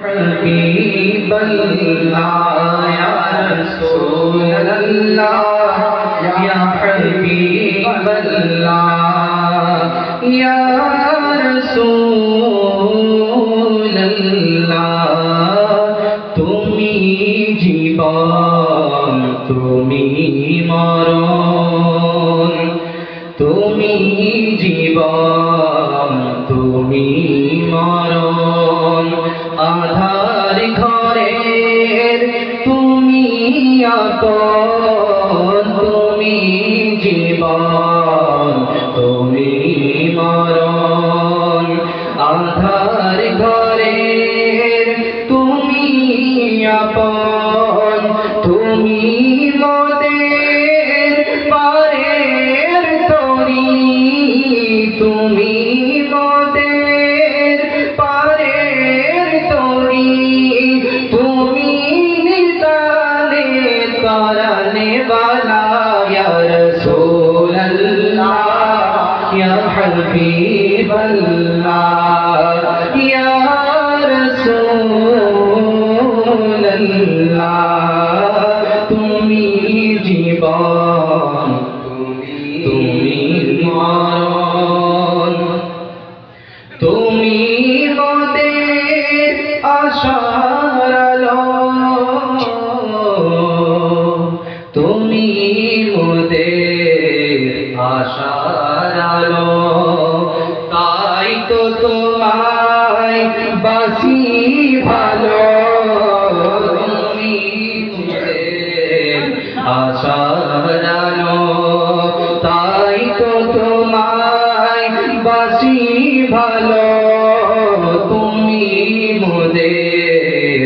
حبيب الله يا رسول الله يا حبيب الله يا رسول الله তুমি জীবন তুমি মরণ তুমি জীবন তুমি মরণ আধার ঘরের তুমি আপন তুমি জীবন তুমি মরণ আধার ঘরের তুমি আপন তুমি মোদের পারের তরি তুমি মোদের পারের তরি তুমি নিতানে তারানে वाला या रसूल अल्लाह या हबीब अल्लाह या रसूल अल्लाह তুমি জীবন তুমি মরণ তুমি মোদের আশার আলো তুমি মোদের আশার আলো তাই তো তোমায় বাসি ভালো তুমি মোদের আশার আলো তাই তো তোমায় বাসি ভালো তুমি মোদের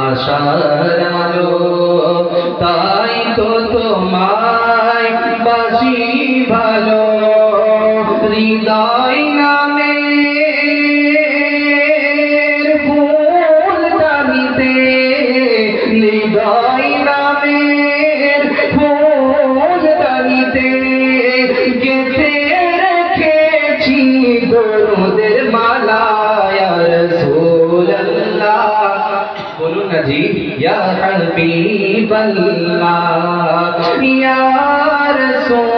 আশার আলো তাই তো তোমায় বাসি ভালো হৃদয় নামে ফুল দানিতে হৃদয় নামে ফুল দানিতে গেঁথে রেখেছি দরুদের মালা ইয়া রাসূলুল্লাহ বলুন না জি ইয়া হাবিবাল্লাহ ইয়া রাসূলুল্লাহ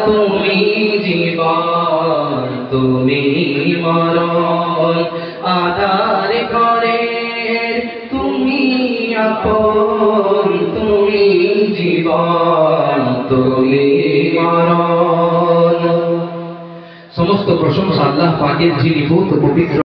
তুমি জীবন তুমি মরণ আধার ঘরের তুমি আপন তুমি জীবন তুমি মরণ। সমস্ত প্রশংসা আল্লাহ পাকের যিনি পবিত্র।